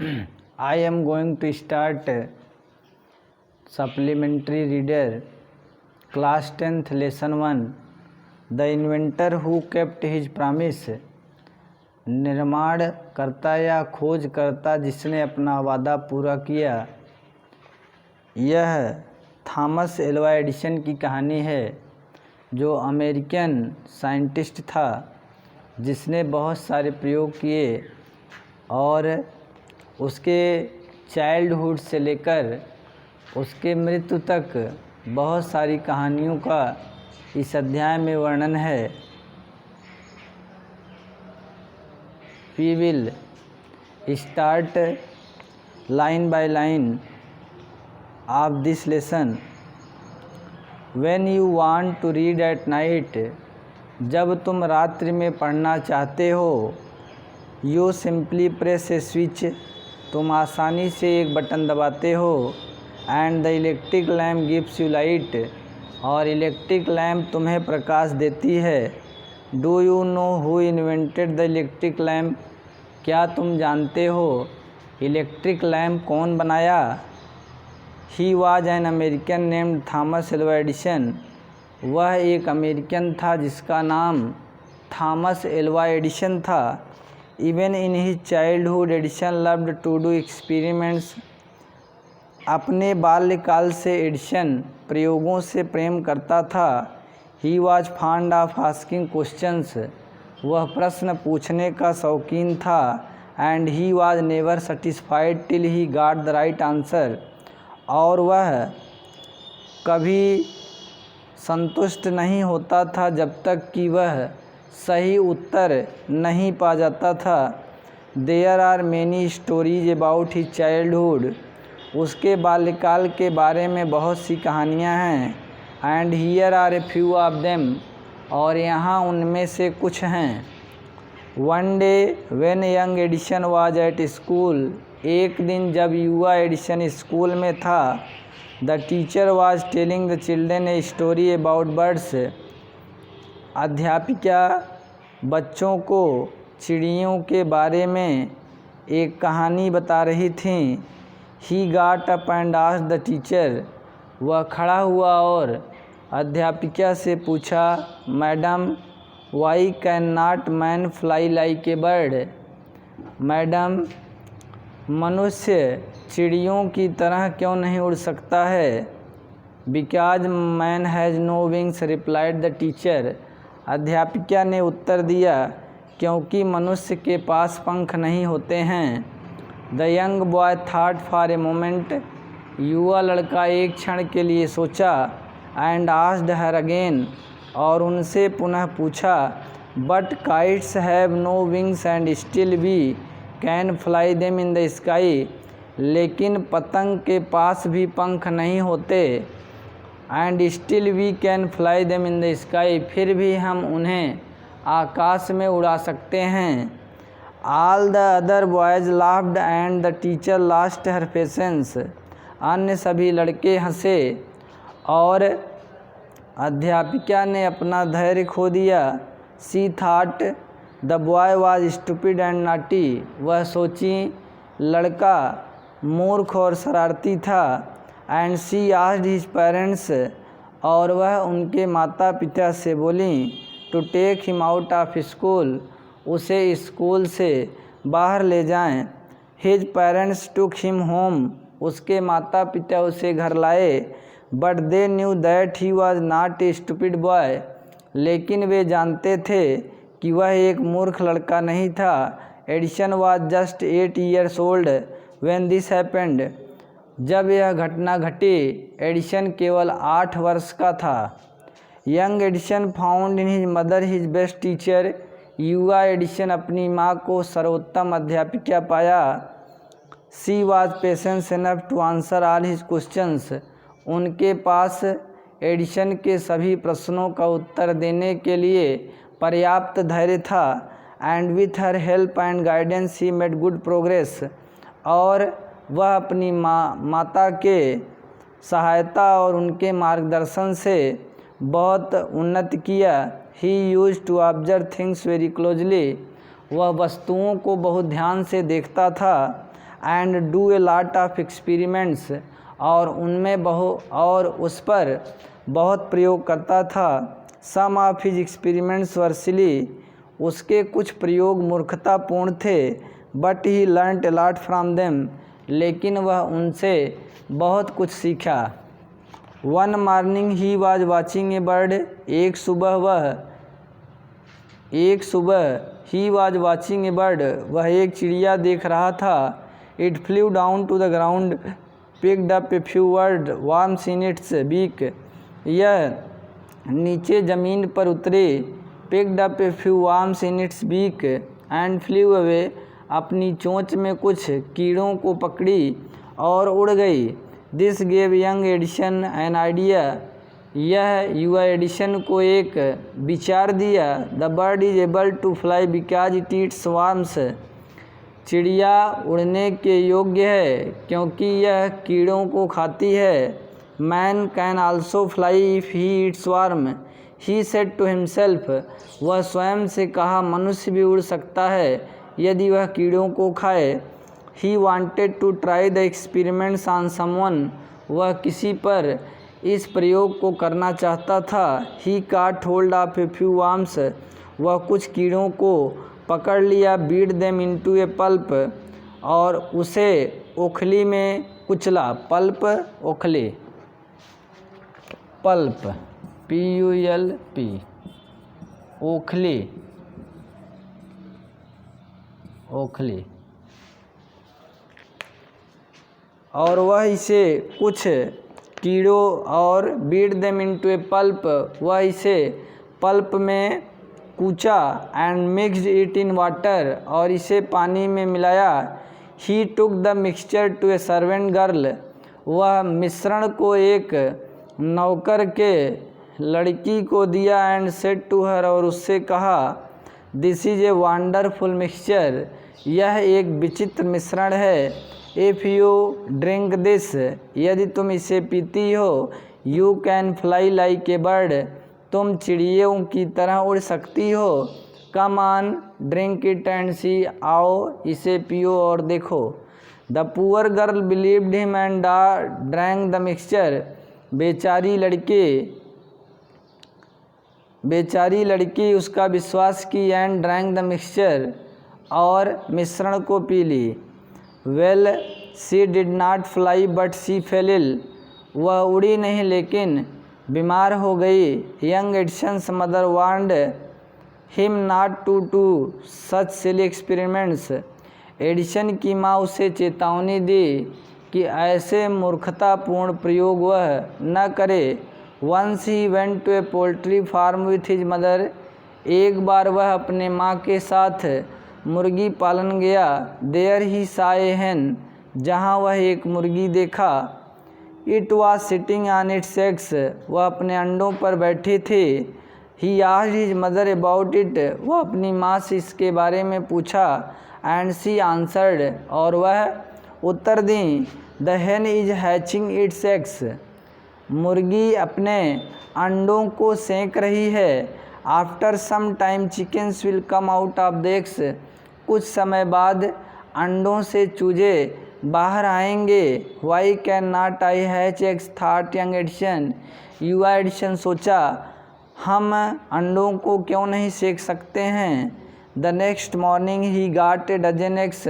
I am going to start supplementary reader class 10th lesson 1 The inventor who kept his promise। निर्माण करता या खोज करता जिसने अपना वादा पूरा किया। यह थॉमस एल्वा एडिसन की कहानी है, जो अमेरिकन साइंटिस्ट था जिसने बहुत सारे प्रयोग किए और उसके चाइल्डहुड से लेकर उसके मृत्यु तक बहुत सारी कहानियों का इस अध्याय में वर्णन है। We will start line by line of this lesson. When you want to read at night, जब तुम रात्रि में पढ़ना चाहते हो, you simply press a switch, तुम आसानी से एक बटन दबाते हो, and the electric lamp gives you light, और इलेक्ट्रिक लैम्प तुम्हें प्रकाश देती है। Do you know who invented the electric lamp, क्या तुम जानते हो इलेक्ट्रिक लैम्प कौन बनाया? He was an American named Thomas Alva Edison, वह एक अमेरिकन था जिसका नाम थॉमस एल्वा एडिसन था। Even in his childhood Edison loved to do experiments, अपने बाल्यकाल से एडिसन प्रयोगों से प्रेम करता था। He was fond of asking questions, वह प्रश्न पूछने का शौकीन था। And he was never satisfied till he got the right answer, और वह कभी संतुष्ट नहीं होता था जब तक कि वह सही उत्तर नहीं पा जाता था। There are many stories about his childhood, उसके बाल्यकाल के बारे में बहुत सी कहानियाँ हैं। And here are a few of them, और यहाँ उनमें से कुछ हैं। One day when young Edison was at school, एक दिन जब युवा एडिसन स्कूल में था, the teacher was telling the children a story about birds, अध्यापिका बच्चों को चिड़ियों के बारे में एक कहानी बता रही थी। He got up and asked the teacher, वह खड़ा हुआ और अध्यापिका से पूछा, madam why can not man fly like a bird, madam मनुष्य चिड़ियों की तरह क्यों नहीं उड़ सकता है? Because man has no wings, replied the teacher, अध्यापिका ने उत्तर दिया, क्योंकि मनुष्य के पास पंख नहीं होते हैं। The young boy thought for a moment, युवा लड़का एक क्षण के लिए सोचा। एंड आस्क्ड हर अगेन, और उनसे पुनः पूछा, but kites have no wings and still we can fly them in the sky, लेकिन पतंग के पास भी पंख नहीं होते। And still we can fly them in the sky, फिर भी हम उन्हें आकाश में उड़ा सकते हैं। All the other boys laughed and the teacher lost her patience, अन्य सभी लड़के हंसे और अध्यापिका ने अपना धैर्य खो दिया। She thought the boy was stupid and naughty, वह सोची लड़का मूर्ख और शरारती था। And she asked his parents, और वह उनके माता पिता से बोली, to take him out of school, उसे स्कूल से बाहर ले जाएं। His parents took him home, उसके माता पिता उसे घर लाए। But they knew that he was not a stupid boy, लेकिन वे जानते थे कि वह एक मूर्ख लड़का नहीं था। Edison was just 8 years old when this happened, जब यह घटना घटी एडिसन केवल 8 वर्ष का था। Young Edison found in his mother his best teacher, युवा एडिसन अपनी माँ को सर्वोत्तम अध्यापिका पाया। She was patience enough to answer all his questions, उनके पास एडिसन के सभी प्रश्नों का उत्तर देने के लिए पर्याप्त धैर्य था। And with her help and guidance he made good progress, और वह अपनी माता के सहायता और उनके मार्गदर्शन से बहुत उन्नति किया। He use to observe things very closely, वह वस्तुओं को बहुत ध्यान से देखता था। And do a lot of experiments, और उस पर बहुत प्रयोग करता था। Some of his experiments were silly, उसके कुछ प्रयोग मूर्खतापूर्ण थे। But he learned a lot from them, लेकिन वह उनसे बहुत कुछ सीखा। One morning he was watching a bird, एक सुबह he was watching a bird, वह एक चिड़िया देख रहा था। It flew down to the ground, picked up a few worms in its beak, यह नीचे ज़मीन पर उतरे। Picked up a few worms in its beak and flew away, अपनी चोंच में कुछ कीड़ों को पकड़ी और उड़ गई। This gave young Edison an idea, यह युवा एडिशन को एक विचार दिया। The bird is able to fly because it eats worms, चिड़िया उड़ने के योग्य है क्योंकि यह कीड़ों को खाती है। Man can also fly if he eats worm, he said to himself, वह स्वयं से कहा मनुष्य भी उड़ सकता है यदि वह कीड़ों को खाए। He wanted to try the experiments on someone, वह किसी पर इस प्रयोग को करना चाहता था। ही काट hold of A few worms, वह कुछ कीड़ों को पकड़ लिया। Beat them into a pulp, और उसे ओखली में कुचला। पल्प ओखली, पल्प PULP, ओखली, ओखली, और वह इसे कुछ कीड़ों और beat them into a pulp, वह इसे पल्प में कूचा। And mixed it in water, और इसे पानी में मिलाया। He took the mixture to a servant girl, वह मिश्रण को एक नौकर के लड़की को दिया। एंड सेड टू हर, और उससे कहा, this is a wonderful mixture, यह एक विचित्र मिश्रण है। इफ़ यू ड्रिंक दिस, यदि तुम इसे पीती हो, you can fly like a bird, तुम चिड़ियों की तरह उड़ सकती हो। Come on drink it and see, आओ इसे पियो और देखो। The poor girl believed him and drank the mixture, बेचारी लड़की उसका विश्वास की। एंड ड्रैंक द मिक्सचर, और मिश्रण को पी ली। Well she did not fly but she fell ill, वह उड़ी नहीं लेकिन बीमार हो गई। Young Edison's mother warned him not to do such silly experiments, Edison की माँ उसे चेतावनी दी कि ऐसे मूर्खतापूर्ण प्रयोग वह न करे। Once he went to a poultry farm with his mother, एक बार वह अपने माँ के साथ मुर्गी पालन गया। देयर ही सॉ ए हेन, जहाँ वह एक मुर्गी देखा। It was sitting on it's eggs, वह अपने अंडों पर बैठी थी। He asked his mother about it, वह अपनी माँ से इसके बारे में पूछा। एंड शी आंसर्ड, और वह उत्तर दी, the hen is hatching its eggs, मुर्गी अपने अंडों को सेंक रही है। After some time chickens will come out of the eggs, कुछ समय बाद अंडों से चूजे बाहर आएंगे। Why can not I hatch eggs, thought young Edison, युवा एडिशन सोचा, हम अंडों को क्यों नहीं सेक सकते हैं। The next morning he got a dozen eggs,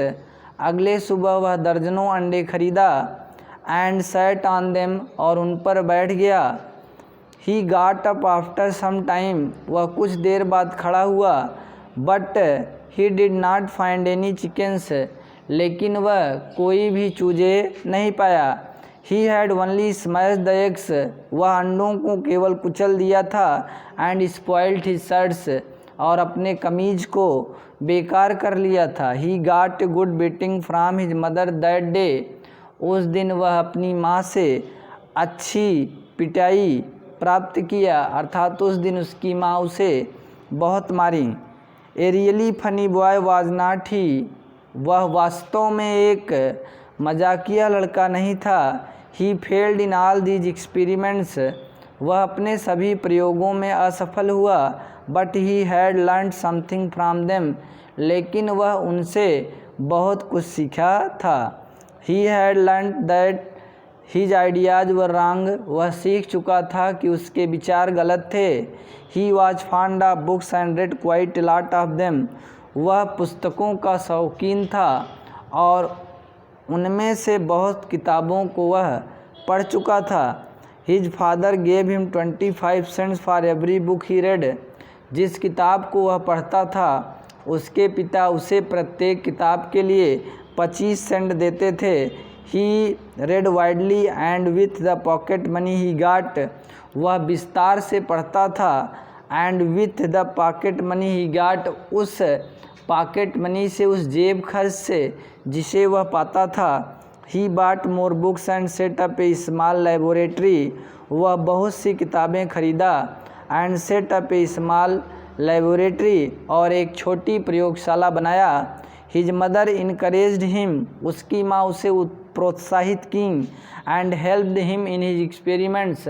अगले सुबह वह दर्जनों अंडे खरीदा। एंड सैट ऑन देम, और उन पर बैठ गया। He got up after some time, वह कुछ देर बाद खड़ा हुआ। But he did not find any chickens, लेकिन वह कोई भी चूजे नहीं पाया। He had only smashed the eggs, वह अंडों को केवल कुचल दिया था। एंड स्पॉइल्ड हिज शर्ट्स, और अपने कमीज को बेकार कर लिया था। ही got a good beating from his mother that day, उस दिन वह अपनी माँ से अच्छी पिटाई प्राप्त किया, अर्थात उस दिन उसकी माँ उसे बहुत मारी। A really funny boy was not he, वह वास्तव में एक मजाकिया लड़का नहीं था। He failed in all these experiments, वह अपने सभी प्रयोगों में असफल हुआ। But he had learned something from them, लेकिन वह उनसे बहुत कुछ सीखा था। He had learned that his ideas were wrong, वह सीख चुका था कि उसके विचार गलत थे। He was fond of books and red quite lot of them, वह पुस्तकों का शौकीन था और उनमें से बहुत किताबों को वह पढ़ चुका था। His father gave him 25 cents for every book he read, जिस किताब को वह पढ़ता था उसके पिता उसे प्रत्येक किताब के लिए 25 सेंट देते थे। He read widely and with the pocket money he got, वह विस्तार से पढ़ता था and with the pocket money he got, उस पॉकेट मनी से, उस जेब खर्च से जिसे वह पाता था। ही बाट more books and set up a small laboratory, वह बहुत सी किताबें खरीदा and set up a small laboratory, और एक छोटी प्रयोगशाला बनाया। हिज मदर इनकरेज्ड हिम, उसकी माँ उसे प्रोत्साहित की and helped him in his experiments,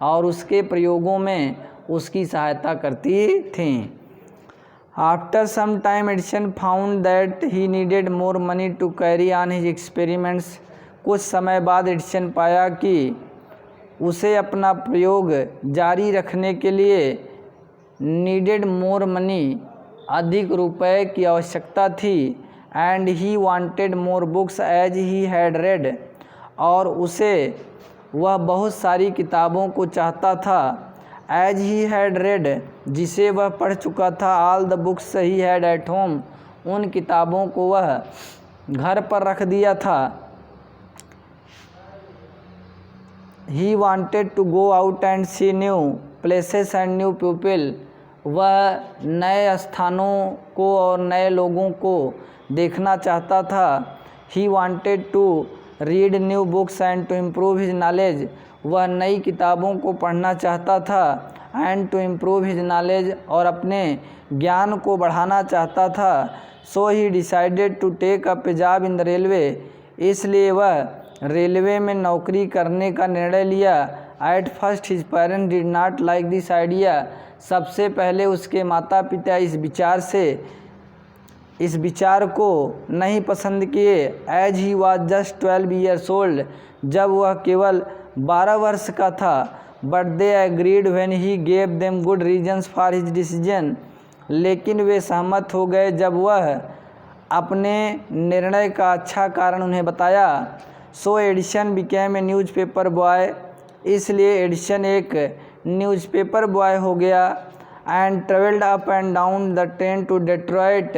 और उसके प्रयोगों में उसकी सहायता करती थी। After some time Edison found that he needed more money to carry on his experiments, कुछ समय बाद एडिसन पाया कि उसे अपना प्रयोग जारी रखने के लिए नीडेड मोर मनी, अधिक रुपए की आवश्यकता थी। And he wanted more books as he had read, और उसे वह बहुत सारी किताबों को चाहता था। एज ही हैड रेड, जिसे वह पढ़ चुका था। All the books he had at home, उन किताबों को वह घर पर रख दिया था। He wanted to go out and see new places and new people, वह नए स्थानों को और नए लोगों को देखना चाहता था। He wanted to read new books and to improve his knowledge, वह नई किताबों को पढ़ना चाहता था and to improve his knowledge, और अपने ज्ञान को बढ़ाना चाहता था। So he decided to take up a job in the railway, इसलिए वह रेलवे में नौकरी करने का निर्णय लिया। At first his parents did not like this idea, सबसे पहले उसके माता पिता इस विचार को नहीं पसंद किए। As he was just 12 years old, जब वह केवल 12 वर्ष का था। But they agreed when he gave them good reasons for his decision, लेकिन वे सहमत हो गए जब वह अपने निर्णय का अच्छा कारण उन्हें बताया। So Edison became a newspaper boy, इसलिए एडिसन एक न्यूज़पेपर बॉय हो गया। And travelled up and down the train to Detroit,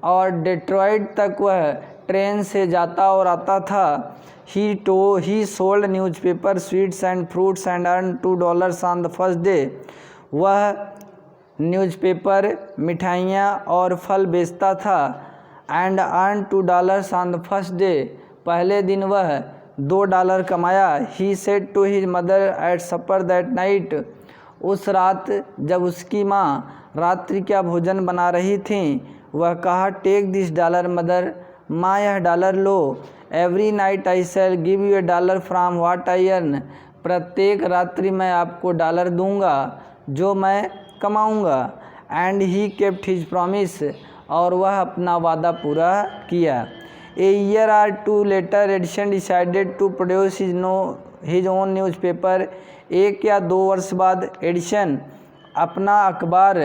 और डेट्रॉइट तक वह ट्रेन से जाता और आता था। He sold newspaper sweets and fruits and earn $2 on the first day, वह न्यूज़पेपर मिठाइयाँ और फल बेचता था। And earn $2 on the first day, पहले दिन वह $2 कमाया। He said to his mother at supper that night, उस रात जब उसकी माँ रात्रि का भोजन बना रही थी, वह कहा, टेक दिस $, मदर, माँ यह $, लो। Every night I shall give you $1 from what I earn, प्रत्येक रात्रि मैं आपको $1 दूंगा जो मैं कमाऊंगा। And he kept his promise, और वह अपना वादा पूरा किया। A year or two later Edison decided to produce his own newspaper, 1 या 2 वर्ष बाद एडिसन अपना अखबार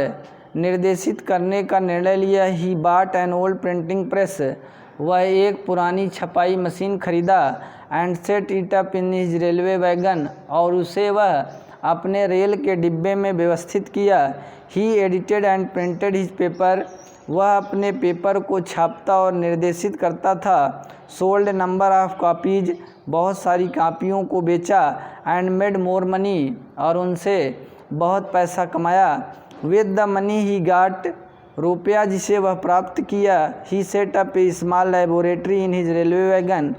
निर्देशित करने का निर्णय लिया। ही बाट एन ओल्ड प्रिंटिंग प्रेस, वह एक पुरानी छपाई मशीन खरीदा। And set it up in his railway wagon, और उसे वह अपने रेल के डिब्बे में व्यवस्थित किया। He edited and printed his paper, वह अपने पेपर को छापता और निर्देशित करता था। सोल्ड नंबर ऑफ कॉपीज, बहुत सारी कापियों को बेचा। एंड मेड मोर मनी, और उनसे बहुत पैसा कमाया। With the money he got, रुपया जिसे वह प्राप्त किया। He set up a small laboratory in his railway wagon,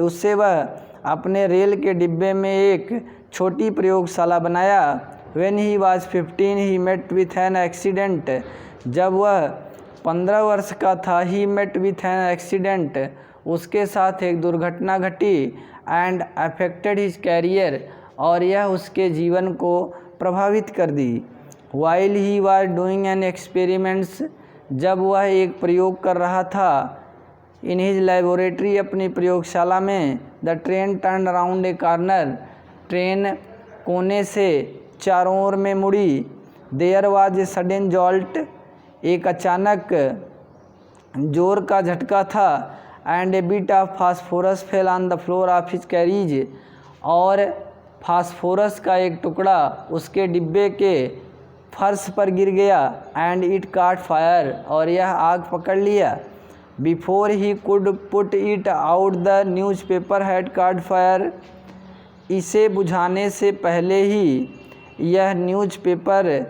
उससे वह अपने रेल के डिब्बे में एक छोटी प्रयोगशाला बनाया। When he was 15 he met with an accident, जब वह 15 वर्ष का था। He met with an accident, उसके साथ एक दुर्घटना घटी। एंड अफेक्टेड हिज कैरियर, और यह उसके जीवन को प्रभावित कर दी। While he was doing an experiments, जब वह एक प्रयोग कर रहा था। इन हिज लेबोरेटरी, अपनी प्रयोगशाला में, the train turn around a corner, train कोने से चारों ओर में मुड़ी। There was a sudden jolt, एक अचानक जोर का झटका था। And a bit of phosphorus fell on the floor of his carriage, और फास्फोरस का एक टुकड़ा उसके डिब्बे के फर्श पर गिर गया। एंड इट काट फायर, और यह आग पकड़ लिया। Before he could put it out the newspaper had काट फायर, इसे बुझाने से पहले ही यह न्यूज़पेपर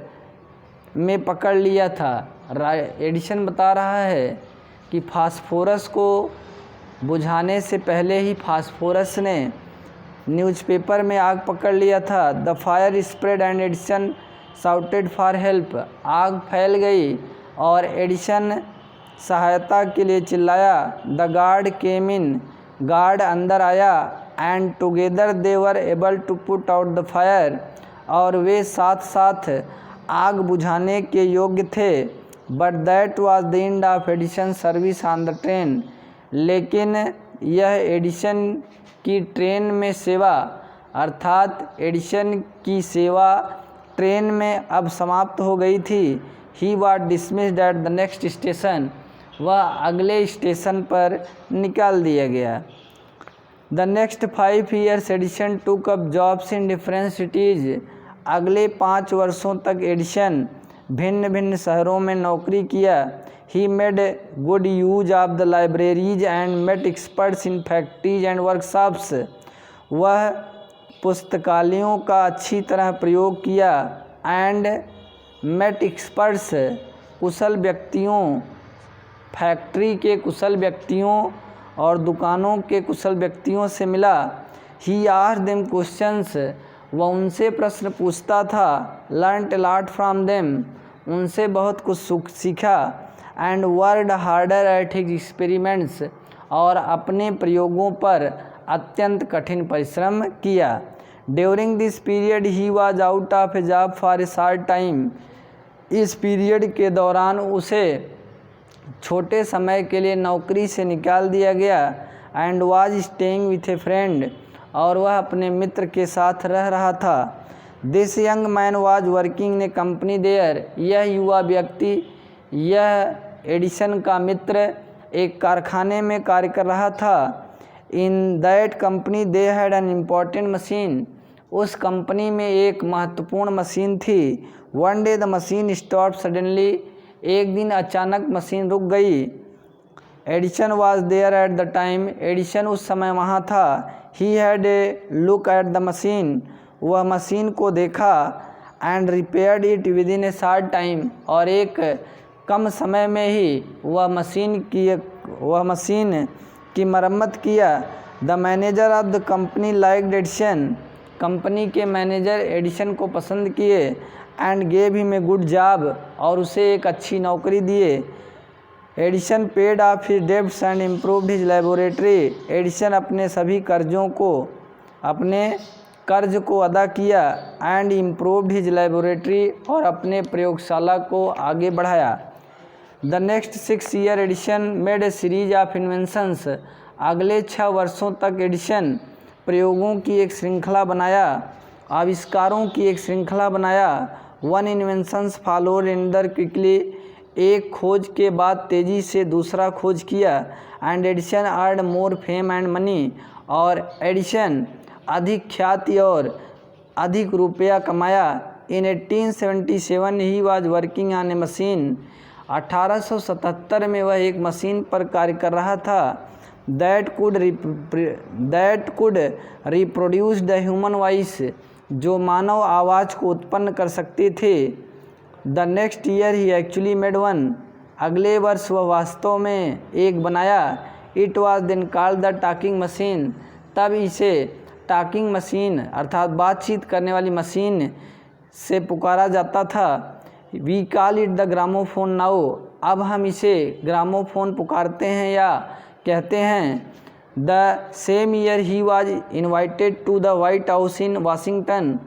में पकड़ लिया था। एडिशन बता रहा है कि फास्फोरस को बुझाने से पहले ही फास्फोरस ने न्यूज़पेपर में आग पकड़ लिया था। The fire spread and Edison shouted for help, आग फैल गई और एडिशन सहायता के लिए चिल्लाया। The guard came in, guard अंदर आया। And together they were able to put out the fire, और वे साथ साथ आग बुझाने के योग्य थे। But that was the end of Edison service on the train, लेकिन यह एडिशन की ट्रेन में सेवा, अर्थात एडिशन की सेवा ट्रेन में अब समाप्त हो गई थी। He was dismissed at the next station, वह अगले स्टेशन पर निकाल दिया गया। द नेक्स्ट 5 years एडिशन टूक up jobs in different cities, अगले 5 वर्षों तक एडिशन भिन्न भिन्न शहरों में नौकरी किया। He made good use of the libraries and met experts in factories and workshops, वह पुस्तकालयों का अच्छी तरह प्रयोग किया। एंड मेट एक्सपर्ट्स, कुशल व्यक्तियों, फैक्ट्री के कुशल व्यक्तियों और दुकानों के कुशल व्यक्तियों से मिला। ही आस्क्ड देम क्वेश्चंस, वह उनसे प्रश्न पूछता था। Learned a lot from them, उनसे बहुत कुछ सीखा। And worked harder at his experiments, और अपने प्रयोगों पर अत्यंत कठिन परिश्रम किया। During this period he was out of A job for a short time, इस पीरियड के दौरान उसे छोटे समय के लिए नौकरी से निकाल दिया गया। And was staying with a friend, और वह अपने मित्र के साथ रह रहा था। This young man was working in a company there, यह युवा व्यक्ति, यह एडिशन का मित्र एक कारखाने में कार्य कर रहा था। In that company they had an important machine, उस कंपनी में एक महत्वपूर्ण मशीन थी। One day the machine stop suddenly, एक दिन अचानक मशीन रुक गई। Edison was there at the time, Edison उस समय वहाँ था। He had a look at the machine, वह मशीन को देखा। And repaired it within a short time, और एक कम समय में ही वह मशीन की मरम्मत किया। The manager of the company liked Edison, company के मैनेजर एडिशन को पसंद किए। And gave him a good job, और उसे एक अच्छी नौकरी दिए। Edison paid off his debts and improved his laboratory, Edison अपने सभी अपने कर्ज को अदा किया। एंड इम्प्रूव्ड हिज लेबोरेटरी, और अपने प्रयोगशाला को आगे बढ़ाया। The next 6 years Edison made a series of inventions, अगले 6 वर्षों तक एडिशन प्रयोगों की एक श्रृंखला बनाया, आविष्कारों की एक श्रृंखला बनाया। One inventions followed in quickly, एक खोज के बाद तेज़ी से दूसरा खोज किया। And Edison earn more fame and money, और एडिशन अधिक ख्याति और अधिक रुपया कमाया। In 1877 he was working on a machine, 1877 में वह एक मशीन पर कार्य कर रहा था। That could reproduce the human voice, जो मानव आवाज़ को उत्पन्न कर सकते थे। The next year he actually made one, अगले वर्ष वह वास्तव में एक बनाया। It was then called the talking machine, तब इसे टॉकिंग मशीन अर्थात बातचीत करने वाली मशीन से पुकारा जाता था। We call it the gramophone now, अब हम इसे ग्रामोफोन पुकारते हैं या कहते हैं। The same year he was invited to the White House in Washington,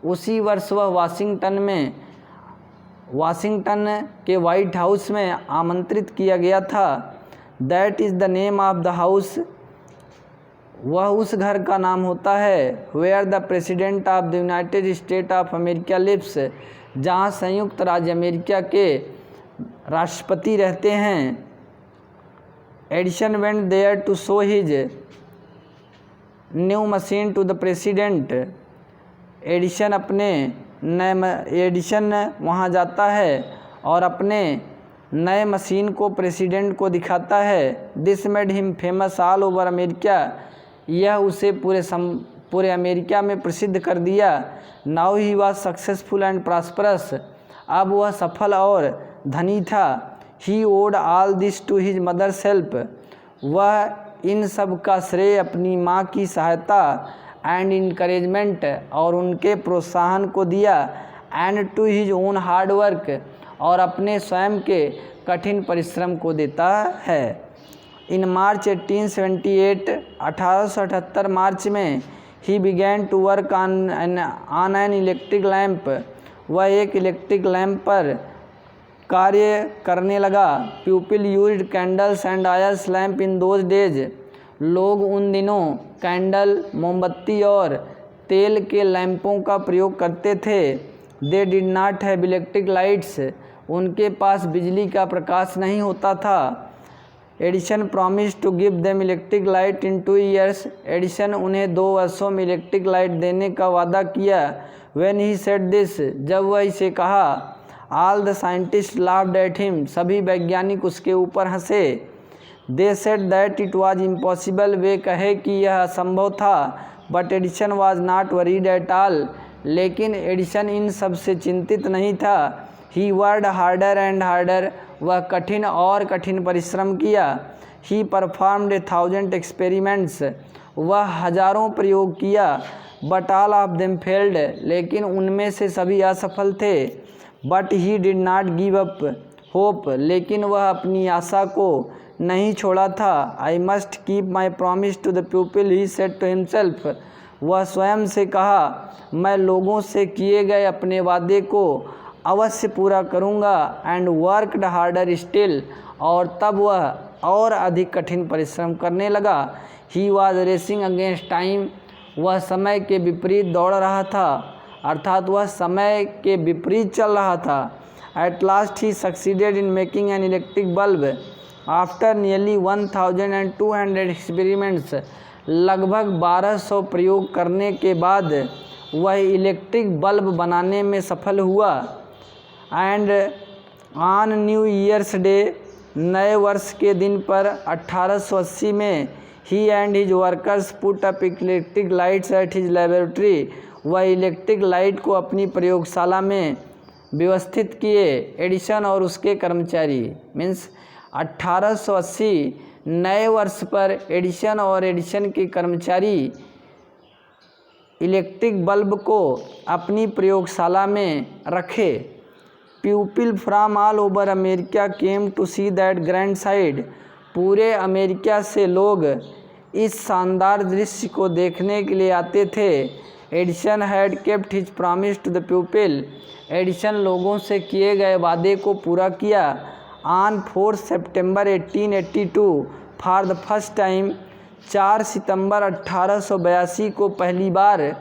उसी वर्ष वह वाशिंगटन के वाइट हाउस में आमंत्रित किया गया था। That is the name of the house, वह उस घर का नाम होता है where the president of the United State of America lives, जहाँ संयुक्त राज्य अमेरिका के राष्ट्रपति रहते हैं। Edison went there to show his new machine to the president, Edison वहाँ जाता है और अपने नए मशीन को प्रेसिडेंट को दिखाता है। This made him famous all over America, यह उसे पूरे अमेरिका में प्रसिद्ध कर दिया। Now he was successful and prosperous, अब वह सफल और धनी था। He owed all this to his mother's help, वह इन सब का श्रेय अपनी माँ की सहायता एंड इनकरेजमेंट और उनके प्रोत्साहन को दिया। And to his own hard work, और अपने स्वयं के कठिन परिश्रम को देता है। इन मार्च 1878 1878 मार्च में he began to work on an electric lamp, वह एक इलेक्ट्रिक लैंप पर कार्य करने लगा। People used candles and oils lamp in those days, लोग उन दिनों कैंडल, मोमबत्ती और तेल के लैंपों का प्रयोग करते थे। They did not have electric lights, उनके पास बिजली का प्रकाश नहीं होता था। Edison promise to give them electric light in 2 years, एडिसन उन्हें 2 वर्षों में इलेक्ट्रिक लाइट देने का वादा किया। व्हेन ही सेड दिस, जब वह इसे कहा, all the scientist laughed at him, सभी वैज्ञानिक उसके ऊपर हंसे। They said that it was impossible, वे कहे कि यह असंभव था। But Edison was not worried at all, लेकिन एडिसन इन सब से चिंतित नहीं था। He worked harder and harder, वह कठिन और कठिन परिश्रम किया। ही परफॉर्म्ड 1000 एक्सपेरिमेंट्स, वह हजारों प्रयोग किया। But all of them failed, लेकिन उनमें से सभी असफल थे। But he did not give up hope, लेकिन वह अपनी आशा को नहीं छोड़ा था। I must keep my promise to the people, he said to himself, वह स्वयं से कहा, मैं लोगों से किए गए अपने वादे को अवश्य पूरा करूंगा। एंड वर्कड हार्डर स्टिल, और तब वह और अधिक कठिन परिश्रम करने लगा। He was racing against time, वह समय के विपरीत दौड़ रहा था, अर्थात वह समय के विपरीत चल रहा था। At last he succeeded in making an electric bulb, after nearly 1200 experiments, लगभग 1200 प्रयोग करने के बाद वह इलेक्ट्रिक बल्ब बनाने में सफल हुआ। And on new year's day, नए वर्ष के दिन पर 1880 में, he and his workers put up electric lights at his laboratory, वह इलेक्ट्रिक लाइट को अपनी प्रयोगशाला में व्यवस्थित किए। एडिसन और उसके कर्मचारी, मीन्स 1880 नए वर्ष पर एडिसन और एडिसन के कर्मचारी इलेक्ट्रिक बल्ब को अपनी प्रयोगशाला में रखे। People from all over America came to see that grand side, पूरे अमेरिका से लोग इस शानदार दृश्य को देखने के लिए आते थे। Edison had kept his promise to the people, Edison लोगों से किए गए वादे को पूरा किया। On 4 September 1882, for the first time, 4 सितंबर 1882 को पहली बार,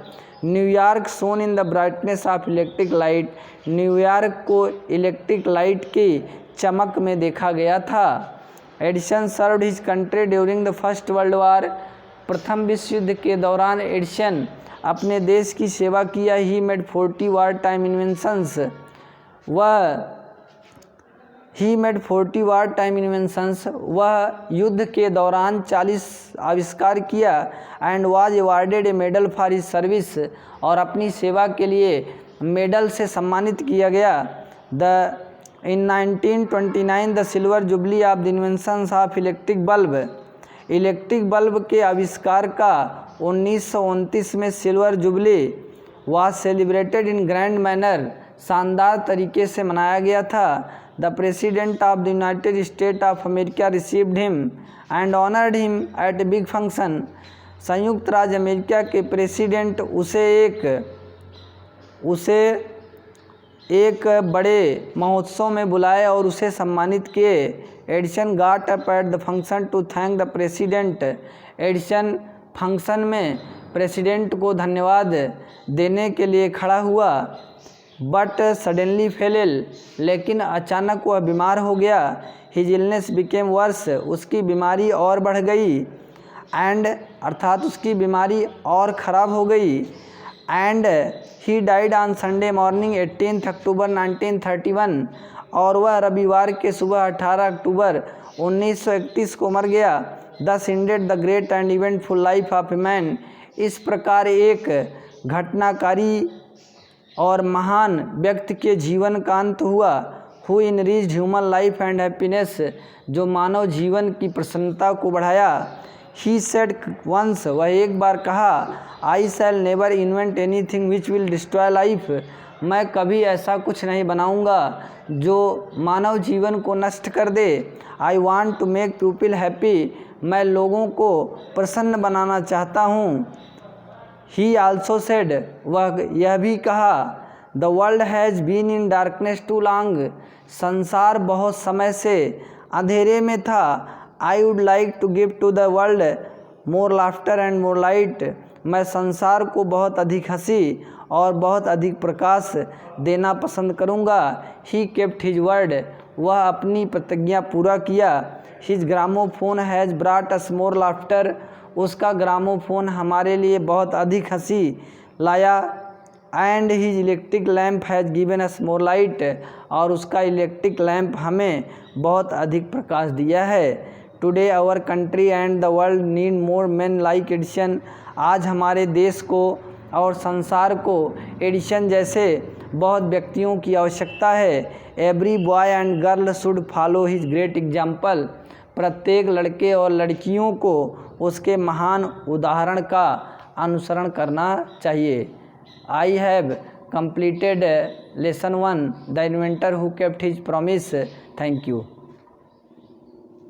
New York shone in the brightness of electric light, New York को इलेक्ट्रिक लाइट की चमक में देखा गया था। Edison served his country during the first world war, प्रथम विश्व युद्ध के दौरान एडिसन अपने देश की सेवा किया। He made 40 war time inventions, वह युद्ध के दौरान 40 आविष्कार किया। And was awarded A medal for his service, और अपनी सेवा के लिए मेडल से सम्मानित किया गया। इन 1929 the silver jubilee of the inventions of electric bulb, electric bulb के आविष्कार का 1929 में silver jubilee was celebrated in grand manner, शानदार तरीके से मनाया गया था। The president of the United State of America received him and honoured him at a big function, संयुक्त राज्य अमेरिका के प्रेसिडेंट उसे एक बड़े महोत्सव में बुलाए और उसे सम्मानित किए। Edison got up at the function to thank the president. Edison function में प्रेसिडेंट को धन्यवाद देने के लिए खड़ा हुआ। बट सडनली फेल इल, लेकिन अचानक वह बीमार हो गया। हिज इलनेस बिकेम वर्स, उसकी बीमारी और बढ़ गई। एंड अर्थात उसकी बीमारी और ख़राब हो गई। And he died on Sunday morning 18 अक्टूबर 1931, और वह रविवार के सुबह 18 अक्टूबर 1931 को मर गया। दस ended the great and eventful life of a man. इस प्रकार एक घटनाकारी और महान व्यक्ति के जीवन का अंत हुआ। Who enriched human life and happiness, जो मानव जीवन की प्रसन्नता को बढ़ाया। ही सेड वंस, वह एक बार कहा, I shall never invent anything which will destroy life, मैं कभी ऐसा कुछ नहीं बनाऊंगा जो मानव जीवन को नष्ट कर दे। I want to make people happy, मैं लोगों को प्रसन्न बनाना चाहता हूँ। ही आल्सो सेड, वह यह भी कहा, the world has been in darkness too long, संसार बहुत समय से अंधेरे में था। I would like to give to the world more laughter and more light, मैं संसार को बहुत अधिक हंसी और बहुत अधिक प्रकाश देना पसंद करूँगा। ही केप्ट हिज वर्ड, वह अपनी प्रतिज्ञा पूरा किया। His gramophone has ब्राट us more laughter, उसका ग्रामोफोन हमारे लिए बहुत अधिक हंसी लाया। And his electric lamp has given us more light, और उसका इलेक्ट्रिक लैम्प हमें बहुत अधिक प्रकाश दिया है। Today our country and the world need more man like Edison, आज हमारे देश को और संसार को एडिसन जैसे बहुत व्यक्तियों की आवश्यकता है। Every boy and girl should follow his great example, प्रत्येक लड़के और लड़कियों को उसके महान उदाहरण का अनुसरण करना चाहिए। I have completed lesson 1, the inventor who kept his promise. Thank you.